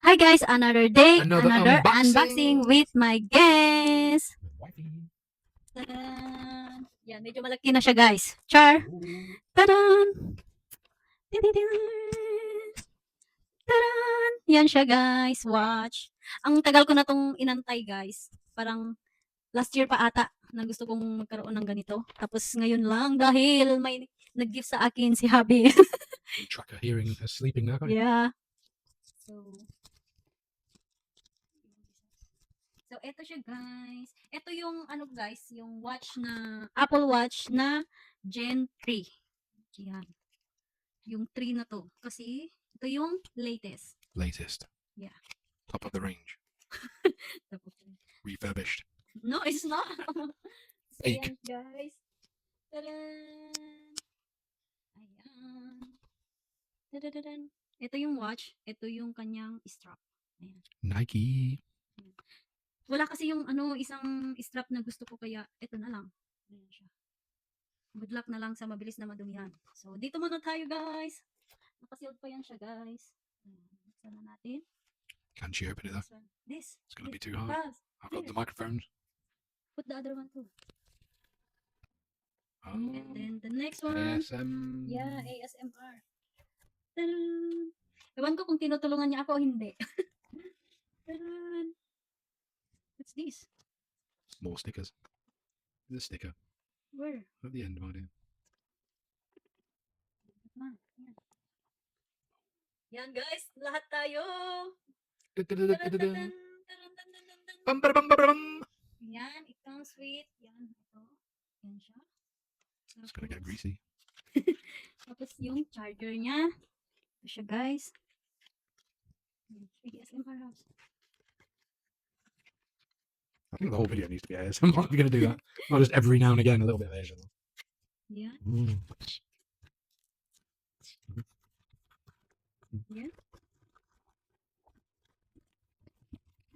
Hi guys, another day, Another another unboxing. unboxing with my guest. Wifey. Tadan! Yan, medyo malaki na siya guys. Char! Ooh. Tadan! Tididan! Tadan! Yan siya guys, watch. Ang tagal ko na tong inantay guys. Parang last year pa ata na gusto kong magkaroon ng ganito. Tapos ngayon lang dahil may nag-gift sa akin si Habi. You track her hearing her sleeping now, can't you? Yeah. So, eto siya guys. Eto yung ano guys, yung watch na, Apple Watch na Gen 3. Yan. Yung 3 na to. Kasi, ito yung latest. Latest. Yeah. Top of the range. Tapos, Refurbished. no, it's not. So, Fake. yan guys. Tadaan! Ayan. Tadadadan. Ito yung watch. Ito yung kanyang strap. Ayan. Nike. Wala kasi yung ano, isang strap na gusto ko kaya ito na lang. Ayan siya. Good luck na lang sa mabilis na madumihan. So, dito muna tayo guys. Nakasealed pa yan siya guys. Buksan na natin. Can she open it though? This. It's going to be too hard. Pass. I've got the microphones. Put the other one too. Oh. And then the next one. ASM. Yeah, ASMR. Tadaan! Ewan ko kung tinutulungan niya ako o hindi. Tadaan! What's this? More stickers. The sticker Where? at the end, my dear. Yan. Yan guys, lahat tayo. Da-da-da-da-da-da. Tadan! Bum, ba, bum, ba, bum. Yan, it comes with, yan, ito. Yan siya. It's going to get Tapos, greasy. tapos yung charger niya. Ito siya guys. ASMR house. I think the whole video needs to be ASMR. I'm going to do that. Not just every now and again, a little bit of ASMR. Yan. Mm. Yan.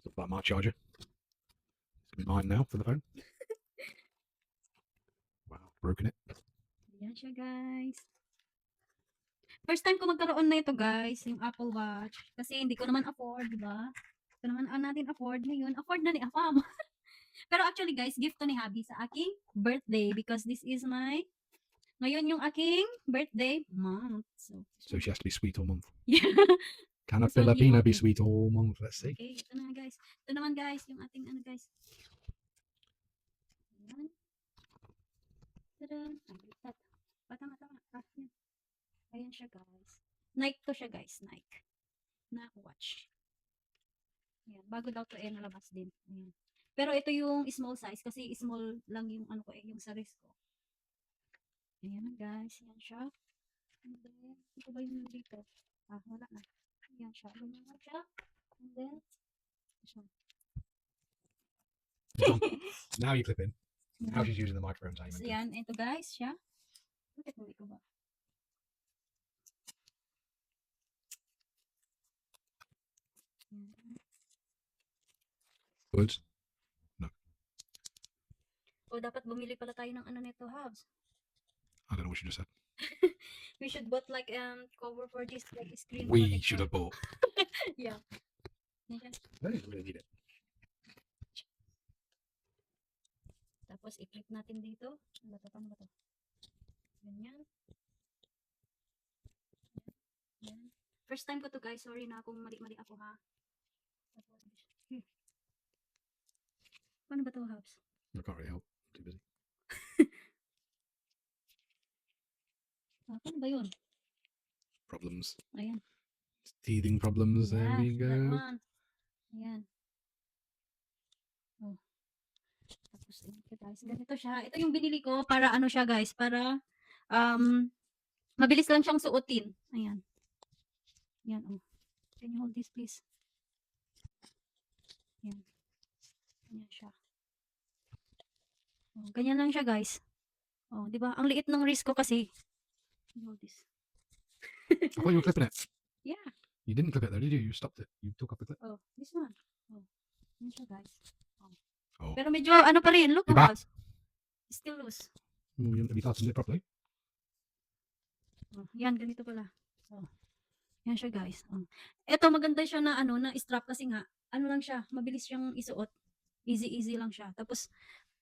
It's about my charger. It's mine now for the phone. Wow, broken it. Yan siya guys. First time ko magkaroon na ito guys, yung Apple Watch. Kasi hindi ko naman afford, di ba? Ito naman natin afford ngayon. Afford na ni Afam. Pero actually guys, gift to ni Habi sa aking birthday because this is my, ngayon yung aking birthday month. So she has to be sweet all month. Yeah. Can a This one Filipina you be want. sweet all month? Let's see. Okay, ito na guys. Ito naman guys, yung ating ano guys. Ayan. Tada! Ay, baliktad. Tama. Yan. Ayan siya guys. Nike to siya guys, Nike. Na watch. Ayan, bago daw to nalabas din. Ayan. Pero ito yung small size kasi small lang yung ano ko yung sa wrist ko. Ayan guys, yan siya. And then, ito ba yung dito? Wala na. Ayan siya. Ganyan na siya. And then, siya. Now you clip in. Now she's using the microphone time. So, yan, ito guys, siya. Bakit hindi ko ba? Yan. Words. O, dapat bumili pala tayo ng ano nito, Habs. I don't know what you just said. We should bought like cover for this, like screen We protector. should have bought. Yeah. Yan. I don't really need it. Tapos, i-click natin dito. Ano ba to? Paano ba to? Ganyan. Yan. First time ko to guys. Sorry na kung mali-mali ako ha. Tapos, paano ba to, Habs? I can't really help. I'm too busy. Paano ba yun? Problems. Ayan. Teething problems. There Yeah, we that go. one. Ayan. Oh. Tapos, ito guys. Ganito siya. Ito yung binili ko para ano siya guys. Para, mabilis lang siyang suotin. Ayan. Ayan, oh. Can you hold this please? Ayan. Ayan siya. Oh, ganyan lang siya guys. Oh, di ba? Ang liit ng wrist ko kasi. Can you hold this? I thought you were clipping it. Yeah. You didn't clip it though, did you? You stopped it. You took off the clip. Oh, this one. Oh. Ayan siya guys. Oh. Pero medyo ano pa rin. Look, Diba? guys. Still loose. You didn't have you tightened it properly. Oh, yan, ganito pala. Oh. Yan siya guys. Eto maganda siya na ano, na strap kasi nga, ano lang siya, mabilis siyang isuot. Easy lang siya. Tapos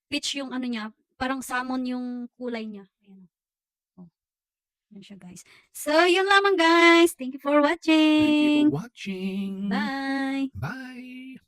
peach yung ano niya, parang salmon yung kulay niya. Ayan. Oh, yan siya guys. So, yun lamang guys. Thank you for Thank you for watching. watching. Bye. Bye.